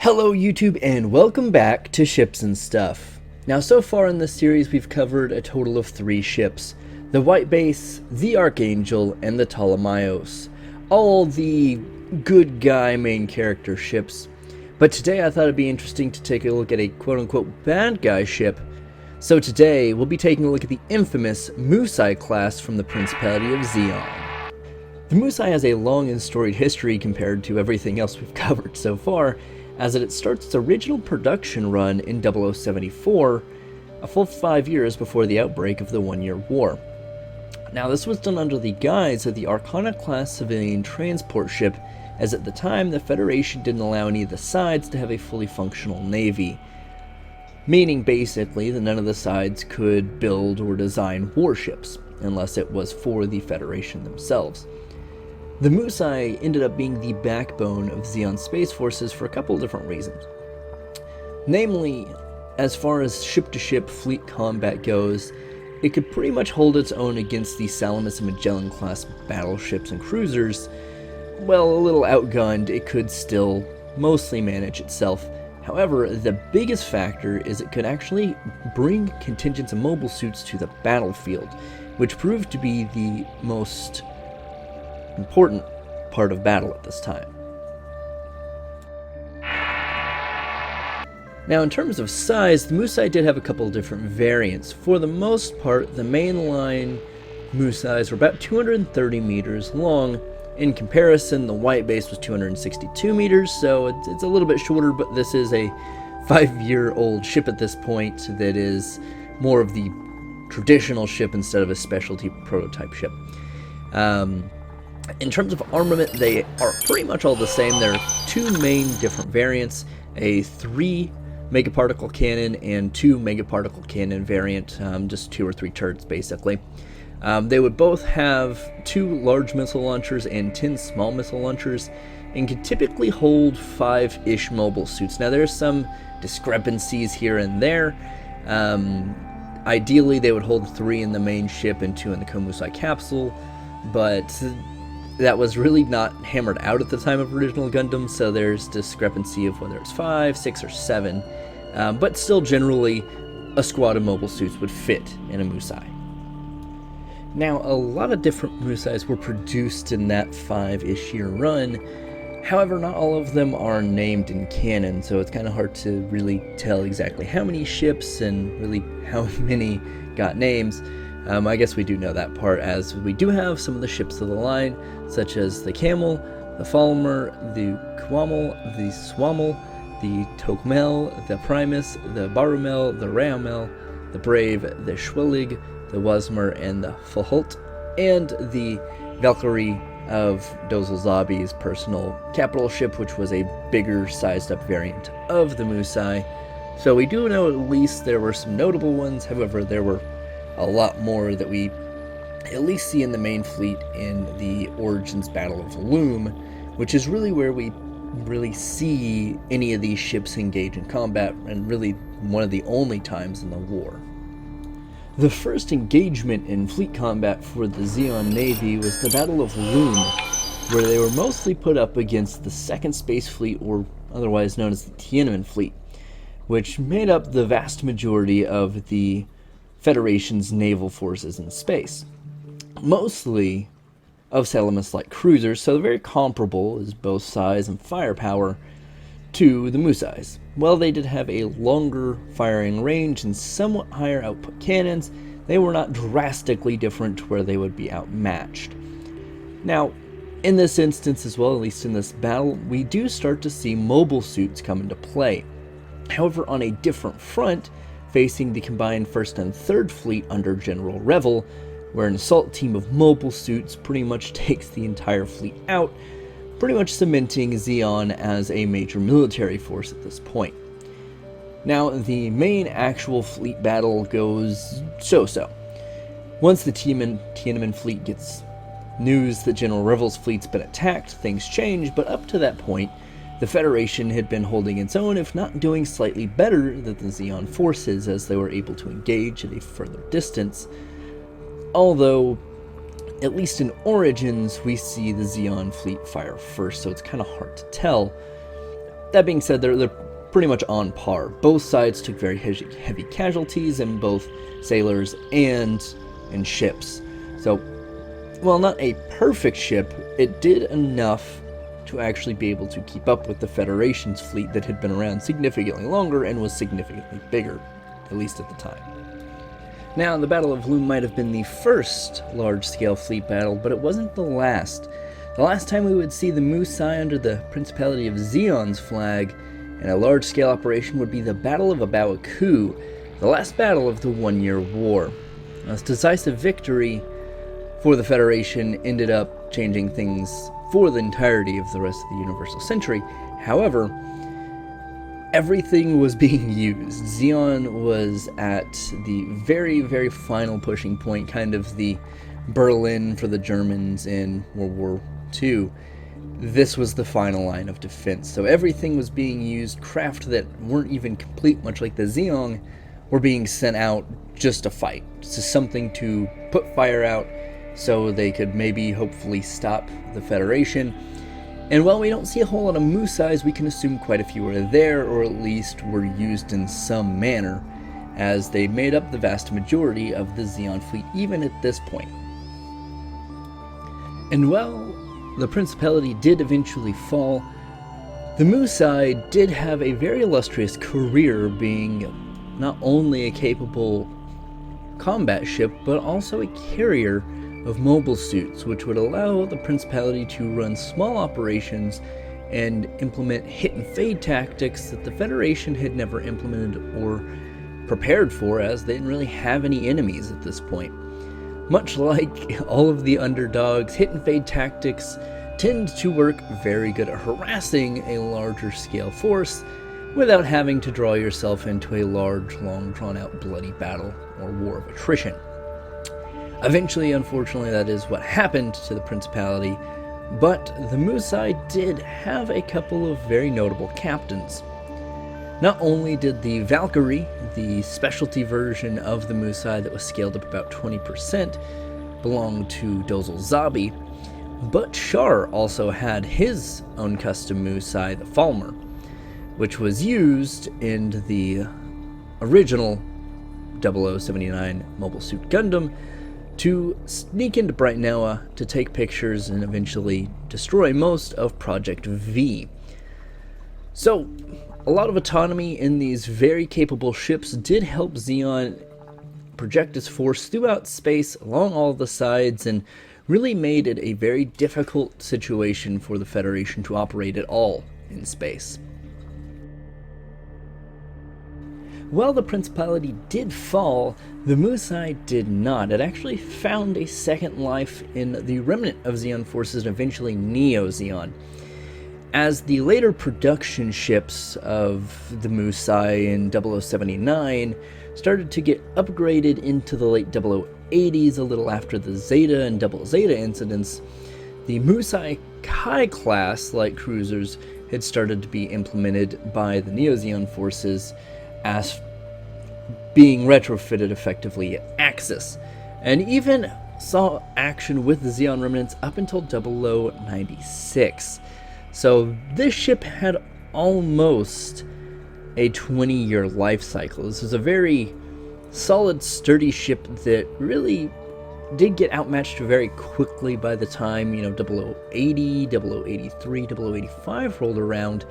Hello YouTube and welcome back to Ships and Stuff. Now so far in this series we've covered a total of 3 ships. The White Base, the Archangel, and the Ptolemaios. All the good guy main character ships. But today I thought it'd be interesting to take a look at a quote-unquote bad guy ship. So today we'll be taking a look at the infamous Musai-class from the Principality of Zeon. The Musai has a long and storied history compared to everything else we've covered so far, as it starts its original production run in 0074, a full 5 years before the outbreak of the One-Year War. Now this was done under the guise of the Arcana-class civilian transport ship, as at the time the Federation didn't allow any of the sides to have a fully functional navy, meaning basically that none of the sides could build or design warships, unless it was for the Federation themselves. The Musai ended up being the backbone of Zeon's space forces for a couple of different reasons. Namely, as far as ship-to-ship fleet combat goes, it could pretty much hold its own against the Salamis and Magellan class battleships and cruisers. Well, a little outgunned, it could still mostly manage itself. However, the biggest factor is it could actually bring contingents of mobile suits to the battlefield, which proved to be the most important part of battle at this time. Now in terms of size, the Musai did have a couple of different variants. For the most part, the mainline Musais were about 230 meters long. In comparison, the White Base was 262 meters, so it's a little bit shorter, but this is a 5-year-old ship at this point that is more of the traditional ship instead of a specialty prototype ship. In terms of armament, they are pretty much all the same. There are 2 main different variants, a 3 megaparticle cannon and 2 megaparticle cannon variant, just 2 or 3 turrets basically. They would both have 2 large missile launchers and 10 small missile launchers, and could typically hold 5-ish mobile suits. Now there's some discrepancies here and there. Ideally they would hold 3 in the main ship and 2 in the Komusai capsule, but that was really not hammered out at the time of original Gundam, so there's discrepancy of whether it's 5, 6, or 7. But still, generally, a squad of mobile suits would fit in a Musai. Now, a lot of different Musais were produced in that 5-ish year run. However, not all of them are named in canon, so it's kind of hard to really tell exactly how many ships and really how many got names. I guess we do know that part, as we do have some of the ships of the line, such as the Camel, the Falmer, the Quamel, the Swamel, the Tokmel, the Primus, the Barumel, the Raumel, the Brave, the Schwelig, the Wasmer, and the Fahult, and the Valkyrie of Dozelzabi's personal capital ship, which was a bigger sized up variant of the Musai. So we do know at least there were some notable ones. However, there were a lot more that we at least see in the main fleet in the Origins Battle of Loum, which is really where we really see any of these ships engage in combat, and really one of the only times in the war. The first engagement in fleet combat for the Zeon Navy was the Battle of Loum, where they were mostly put up against the 2nd Space Fleet, or otherwise known as the Tiananmen Fleet, which made up the vast majority of the Federation's naval forces in space, mostly of Salamis-like cruisers, so they're very comparable as both size and firepower to the Musais. While they did have a longer firing range and somewhat higher output cannons, they were not drastically different to where they would be outmatched. Now, in this instance as well, at least in this battle, we do start to see mobile suits come into play. However, on a different front, facing the combined 1st and 3rd Fleet under General Revel, where an assault team of mobile suits pretty much takes the entire fleet out, pretty much cementing Zeon as a major military force at this point. Now, the main actual fleet battle goes so-so. Once the Tiananmen Fleet gets news that General Revel's fleet's been attacked, things change, but up to that point, the Federation had been holding its own, if not doing slightly better than the Zeon forces, as they were able to engage at a further distance. Although, at least in Origins, we see the Zeon fleet fire first, so it's kind of hard to tell. that being said, they're pretty much on par. Both sides took very heavy casualties in both sailors and in ships. So, while not a perfect ship, it did enough to actually be able to keep up with the Federation's fleet that had been around significantly longer and was significantly bigger, at least at the time. Now, the Battle of Loum might have been the first large-scale fleet battle, but it wasn't the last. The last time we would see the Musai under the Principality of Zeon's flag in a large-scale operation would be the Battle of A Baoa Qu, the last battle of the One-Year War. Now, this decisive victory for the Federation ended up changing things for the entirety of the rest of the Universal Century. However, everything was being used. Zeon was at the very, very final pushing point, kind of the Berlin for the Germans in World War II. This was the final line of defense. So everything was being used. Craft that weren't even complete, much like the Zeon, were being sent out just to fight. Just something to put fire out so they could maybe, hopefully, stop the Federation. And while we don't see a whole lot of Musais, we can assume quite a few were there, or at least were used in some manner, as they made up the vast majority of the Zeon fleet, even at this point. And while the Principality did eventually fall, the Musai did have a very illustrious career, being not only a capable combat ship, but also a carrier of mobile suits, which would allow the Principality to run small operations and implement hit and fade tactics that the Federation had never implemented or prepared for, as they didn't really have any enemies at this point. Much like all of the underdogs, hit and fade tactics tend to work very good at harassing a larger scale force without having to draw yourself into a large, long drawn out bloody battle or war of attrition. Eventually, unfortunately, that is what happened to the Principality, but the Musai did have a couple of very notable captains. Not only did the Valkyrie, the specialty version of the Musai that was scaled up about 20%, belong to Dozle Zabi, but Char also had his own custom Musai, the Falmer, which was used in the original 0079 Mobile Suit Gundam to sneak into Bright Noah to take pictures and eventually destroy most of Project V. So, a lot of autonomy in these very capable ships did help Zeon project its force throughout space along all the sides, and really made it a very difficult situation for the Federation to operate at all in space. While the Principality did fall, the Musai did not. It actually found a second life in the remnant of Zeon forces and eventually Neo-Zeon. As the later production ships of the Musai in 0079 started to get upgraded into the late 0080s, a little after the Zeta and Double Zeta incidents, the Musai-class light cruisers had started to be implemented by the Neo-Zeon forces as being retrofitted effectively at Axis, and even saw action with the Zeon remnants up until 0096. So this ship had almost a 20-year life cycle. This was a very solid, sturdy ship that really did get outmatched very quickly by the time, 0080, 0083, 0085 rolled around.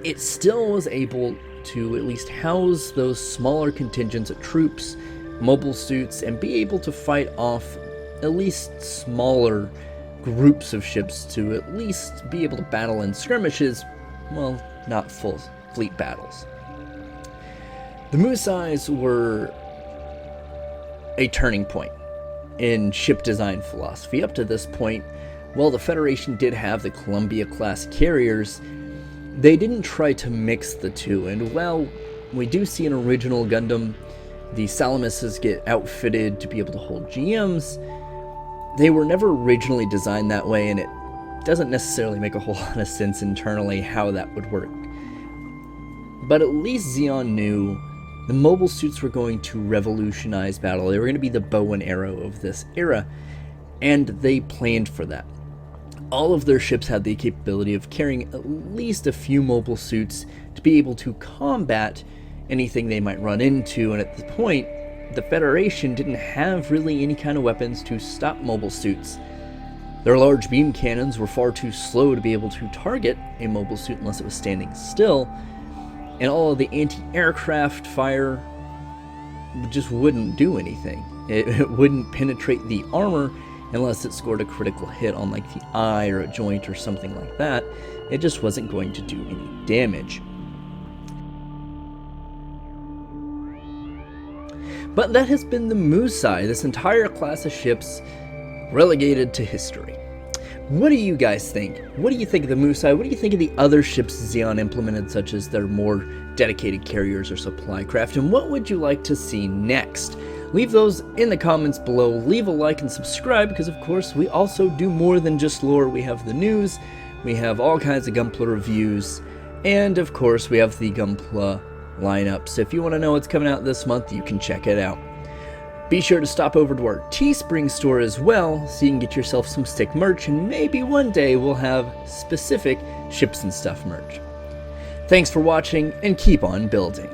It still was able to at least house those smaller contingents of troops, mobile suits, and be able to fight off at least smaller groups of ships to at least be able to battle in skirmishes, well, not full fleet battles. The Musais were a turning point in ship design philosophy. Up to this point, while the Federation did have the Columbia-class carriers, they didn't try to mix the two, and while we do see an original Gundam, the Salamises get outfitted to be able to hold GMs, they were never originally designed that way, and it doesn't necessarily make a whole lot of sense internally how that would work. But at least Zeon knew the mobile suits were going to revolutionize battle. They were going to be the bow and arrow of this era, and they planned for that. All of their ships had the capability of carrying at least a few mobile suits to be able to combat anything they might run into, and at the point, the Federation didn't have really any kind of weapons to stop mobile suits. Their large beam cannons were far too slow to be able to target a mobile suit unless it was standing still, and all of the anti-aircraft fire just wouldn't do anything. It wouldn't penetrate the armor unless it scored a critical hit on like the eye or a joint or something like that. It just wasn't going to do any damage. But that has been the Musai, this entire class of ships relegated to history. What do you guys think? What do you think of the Musai? What do you think of the other ships Zeon implemented, such as their more dedicated carriers or supply craft? And what would you like to see next? Leave those in the comments below. Leave a like and subscribe, because of course we also do more than just lore. We have the news, we have all kinds of Gunpla reviews, and of course we have the Gunpla lineup. So if you want to know what's coming out this month, you can check it out. Be sure to stop over to our Teespring store as well, so you can get yourself some stick merch, and maybe one day we'll have specific ships and stuff merch. Thanks for watching, and keep on building.